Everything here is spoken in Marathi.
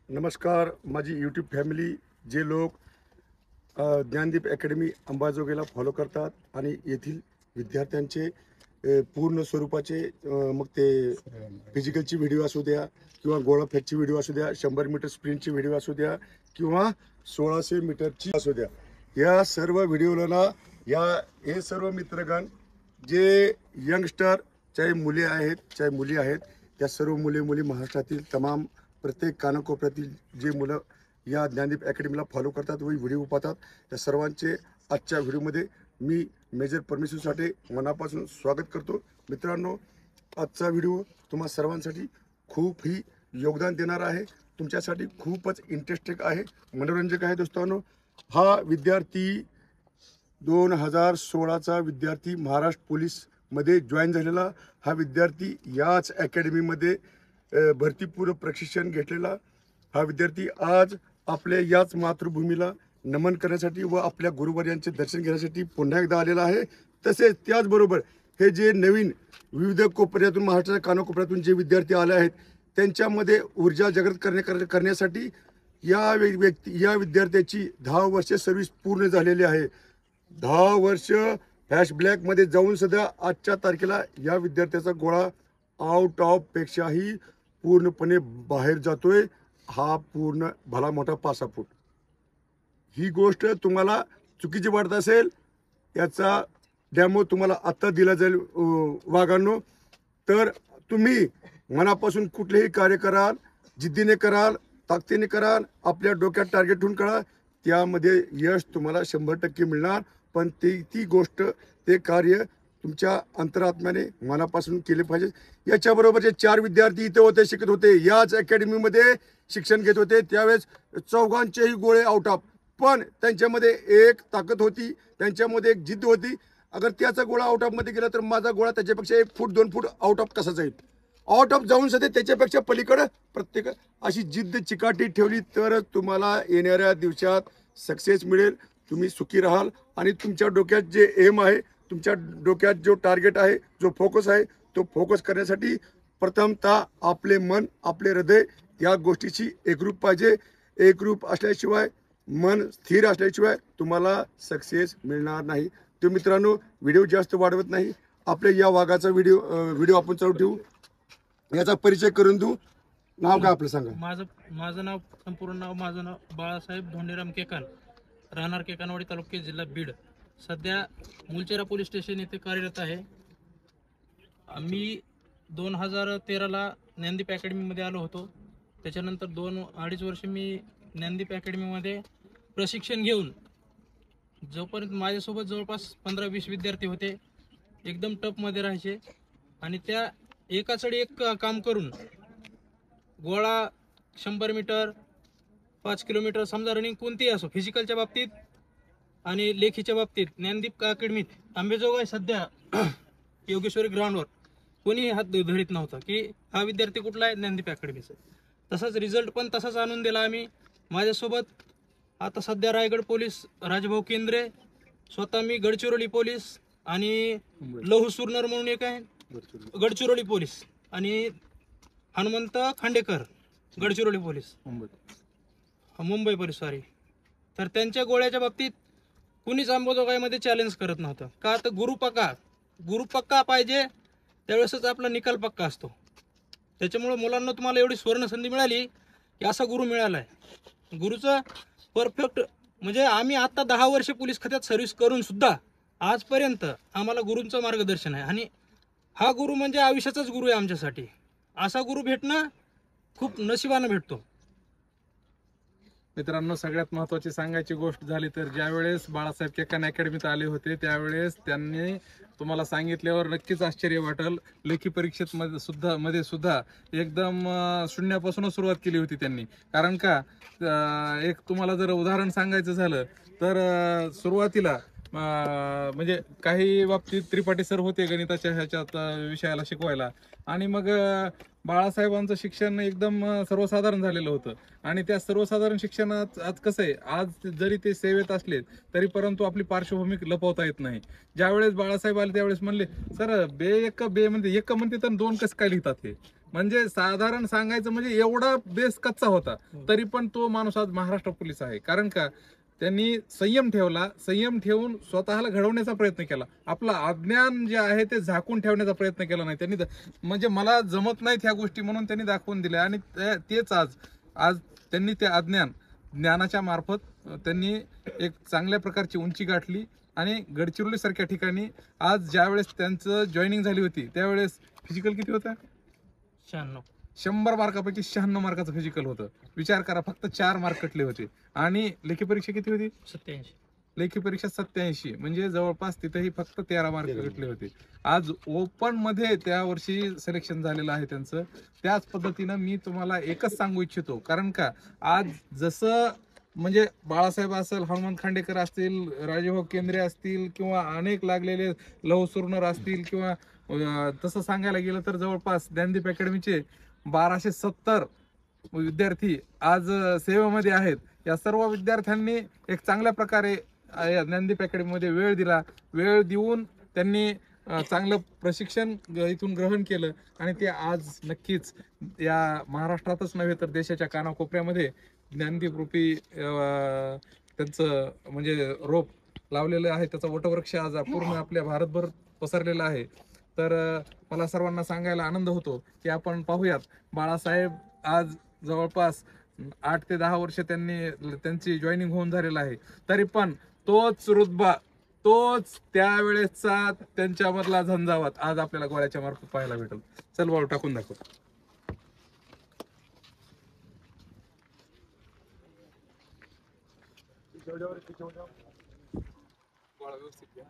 नमस्कार माझी यूट्यूब फॅमिली, जे लोक ज्ञानदीप अकॅडमी अंबाजोगाईला फॉलो करतात आणि येथील विद्यार्थ्यांचे पूर्ण स्वरूपाचे मग ते फिजिकलची व्हिडिओ असू द्या किंवा गोळा फेकची व्हिडिओ असू द्या, 100 मीटर स्प्रिंटची व्हिडिओ असू द्या किंवा 1600 मीटरची असू द्या, या सर्व व्हिडिओला हे सर्व मित्रगण जे यंगस्टर चाहे मुले आहेत चाहे मुली आहेत, त्या सर्व मुली महाराष्ट्रातील तमाम प्रत्येक कानाकोपऱ्यातील जे मुलं या ज्ञानदीप अकॅडमीला फॉलो करतात व व्हिडिओ पाहतात, त्या सर्वांचे आजच्या व्हिडिओमध्ये मी मेजर परमेश्वर साठे मनापासून स्वागत करतो। मित्रांनो, आजचा व्हिडिओ तुम्हा सर्वांसाठी खूप ही योगदान देणार आहे, तुमच्यासाठी खूपच इंटरेस्टिंग आहे, मनोरंजक आहे। दोस्तांनो, हा विद्यार्थी 2016चा विद्यार्थी महाराष्ट्र पोलीस मध्ये जॉईन झालेला हा विद्यार्थी याच अकॅडमीमध्ये भरतीपूर्व प्रशिक्षण घेतलेला हा विद्यार्थी आज आपल्या याच मातृभूमीला नमन करण्यासाठी व आपल्या गुरुवर्यांचे दर्शन घेण्यासाठी पुन्हा एकदा आलेला आहे। तसेच त्याचबरोबर हे जे नवीन विविध कोपऱ्यातून महाराष्ट्राच्या कानाकोपऱ्यातून जे विद्यार्थी आले आहेत त्यांच्यामध्ये ऊर्जा जागृत करण्यासाठी या विद्यार्थ्याची 10 वर्ष सर्व्हिस पूर्ण झालेली आहे। 10 वर्ष फ्लॅश ब्लॅकमध्ये जाऊन सुद्धा आजच्या तारखेला या विद्यार्थ्याचा गोळा आउट ऑफ पेक्षाही पूर्णपणे बाहेर जातोय। हा पूर्ण भला मोठा 5 फूट। ही गोष्ट तुम्हाला चुकीची वाटत असेल, याचा डेमो तुम्हाला आत्ता दिला जाईल वाघांनो, तर तुम्ही मनापासून कुठलेही कार्य कराल, जिद्दीने कराल, ताकदीने कराल, आपल्या डोक्यात टार्गेट ठेवून करा, त्यामध्ये यश तुम्हाला 100% मिळणार। पण ती गोष्ट, ते कार्य तुमच्या अंतरात्म्याने मनापासून केले पाहिजे। याच्याबरोबर जे 4 विद्यार्थी इथे होते, शिकत होते, याच अकॅडमीमध्ये शिक्षण घेत होते, त्यावेळेस चौघांचेही गोळे आउट ऑफ, पण त्यांच्यामध्ये एक ताकद होती, त्यांच्यामध्ये एक जिद्द होती। अगर त्याचा गोळा आउट ऑफ मध्ये गेला तर माझा गोळा त्याच्यापेक्षा 1 फूट 2 फूट आउट ऑफ कसा जाईल, आउट ऑफ जाऊन सध्या त्याच्यापेक्षा पलीकडे प्रत्येक अशी जिद्द चिकाटी ठेवली तर तुम्हाला येणाऱ्या दिवसात सक्सेस मिळेल, तुम्ही सुखी राहाल आणि तुमच्या डोक्यात जे एम आहे, तुमच्या डोक्यात जो टार्गेट आहे, जो फोकस आहे, तो फोकस करण्यासाठी प्रथमतः आपले मन, आपले हृदय या गोष्टीची एकरूप पाहिजे। एकरूप असल्याशिवाय, मन स्थिर असल्याशिवाय तुम्हाला सक्सेस मिळणार नाही। तो मित्रांनो, व्हिडिओ जास्त वाढवत नाही, आपल्या या वाघाचा व्हिडिओ आपण चालू ठेवू, याचा परिचय करून देऊ। नाव काय आपलं सांगा? माझं नाव, संपूर्ण नाव माझं नाव बाळासाहेब धोंडीराम केकान, राहणार केकानवाडी, तालुका जिल्हा बीड। सध्या मुलचेरा पोलीस स्टेशन येथे कार्यरत आहे। मी 2013ला ज्ञानदीप अकॅडमीमध्ये आलो होतो। त्याच्यानंतर 2-2.5 वर्ष मी ज्ञानदीप अकॅडमीमध्ये प्रशिक्षण घेऊन, जोपर्यंत माझ्यासोबत जवळपास 15-20 विद्यार्थी होते, एकदम टपमध्ये राहायचे आणि त्या एकाचडी एक काम करून गोळा 100 मीटर, 5 किलोमीटर, समजा रनिंग कोणतीही असो, फिजिकलच्या बाबतीत आणि लेखीच्या बाबतीत ज्ञानदीप अकॅडमीत अंबेजोगाई सध्या योगेश्वरी ग्राउंडवर कोणीही हात धरीत नव्हता की हा विद्यार्थी कुठला आहे, ज्ञानदीप अकॅडमीचा। तसाच रिझल्ट पण तसाच आणून दिला आम्ही। माझ्यासोबत आता सध्या रायगड पोलीस राजभाऊ केंद्रे, स्वतः मी गडचिरोली पोलीस आणि लहू सुरनर म्हणून एक आहे गडचिरोली पोलीस, आणि Hanumant Khandekar Gadchiroli police, Mumbai police sorry, तर त्यांच्या गोळ्याच्या बाबतीत कुणीच अंबाजोगाईमध्ये चॅलेंज करत नव्हतं। का तर गुरु पक्का पाहिजे, त्यावेळेसच आपला निकाल पक्का असतो। त्याच्यामुळे मुलांना तुम्हाला एवढी सुवर्ण संधी मिळाली की असा गुरु मिळाला आहे, गुरुचं परफेक्ट। म्हणजे आम्ही आता 10 वर्ष पोलीस खात्यात सर्व्हिस करून सुद्धा आजपर्यंत आम्हाला गुरूंचं मार्गदर्शन आहे, आणि हा गुरु म्हणजे आयुष्याचाच गुरु आहे आमच्यासाठी। असा गुरु भेटणं खूप नशिबानं भेटतो। मित्रांनो, सगळ्यात महत्त्वाची सांगायची गोष्ट झाली तर ज्यावेळेस बाळासाहेब केकान अकॅडमीत आले होते त्यावेळेस त्यांनी तुम्हाला सांगितल्यावर नक्कीच आश्चर्य वाटेल, लेखी परीक्षेत मध्ये सुद्धा एकदम शून्यापासूनच सुरुवात केली होती त्यांनी। कारण का, एक तुम्हाला जर उदाहरण सांगायचं झालं तर सुरुवातीला म्हणजे काही बाबतीत त्रिपाठी सर होते गणिताच्या ह्याच्यात विषयाला शिकवायला, आणि मग बाळासाहेबांचं शिक्षण एकदम सर्वसाधारण झालेलं होतं। आणि त्या सर्वसाधारण शिक्षणात आज कसं आहे, आज जरी ते सेवेत असले तरी परंतु आपली पार्श्वभूमी लपवता येत नाही। ज्यावेळेस बाळासाहेब आले त्यावेळेस म्हणले, सर बे म्हणजे एक म्हणते तर 2 कसं काय लिहितात हे, म्हणजे साधारण सांगायचं म्हणजे एवढा बेस कच्चा होता, तरी पण तो माणूस आज महाराष्ट्र पोलीस आहे. कारण का, त्यांनी संयम ठेवला, संयम ठेवून स्वतःला घडवण्याचा प्रयत्न केला. आपलं अज्ञान जे आहे ते झाकून ठेवण्याचा प्रयत्न केला नाही त्यांनी. म्हणजे मला जमत नाहीत ह्या गोष्टी म्हणून त्यांनी दाखवून दिल्या, आणि तेच आज त्यांनी ते ज्ञानाच्या मार्फत त्यांनी एक चांगल्या प्रकारची उंची गाठली. आणि गडचिरोली सारख्या ठिकाणी आज ज्यावेळेस त्यांचं जॉईनिंग झाली होती त्यावेळेस फिजिकल किती होतं? 96. 100 मार्कापैकी 96 मार्काचं फिजिकल होतं. विचार करा, फक्त 4 मार्क कटले होते. आणि लेखी परीक्षा किती होती? 87. लेखी परीक्षा 87, म्हणजे जवळपास तिथेही फक्त 13 मार्क कटले होते. आज ओपन मध्ये त्या वर्षी सिलेक्शन झालेलं आहे त्यांचं. त्याच पद्धतीनं मी तुम्हाला एकच सांगू इच्छितो, कारण का आज जसं म्हणजे बाळासाहेब असेल, हनुमंत खांडेकर असतील, राजेभाऊ केंद्रे असतील, किंवा अनेक लागलेले लव सुरनर असतील, किंवा तसं सांगायला गेलं तर जवळपास ज्ञानदीप अकॅडमीचे 1270 विद्यार्थी आज सेवेमध्ये आहेत. या सर्व विद्यार्थ्यांनी एक चांगल्या प्रकारे ज्ञानदीप अकॅडमीमध्ये वेळ दिला. वेळ देऊन त्यांनी चांगलं प्रशिक्षण इथून ग्रहण केलं, आणि ते आज नक्कीच या महाराष्ट्रातच नव्हे तर देशाच्या कानाकोपऱ्यामध्ये ज्ञानदीप रूपी त्यांचं म्हणजे रोप लावलेलं आहे. त्याचा वटवृक्ष आज पूर्ण आपल्या भारतभर पसरलेला आहे. तर मला सर्वांना सांगायला आनंद होतो की आपण पाहूयात, बाळासाहेब आज जवळपास 8 ते 10 वर्ष त्यांची जॉईनिंग होऊन झालेलं आहे. तरी पण तोच रुतबा, तोच त्यावेळेसचा त्यांच्यामधला झंझावात आज आपल्याला गोळ्याच्या मार्फत पाहायला भेटेल. चल बाळू, टाकून दाखव. गोळा व्यवस्थित घ्या.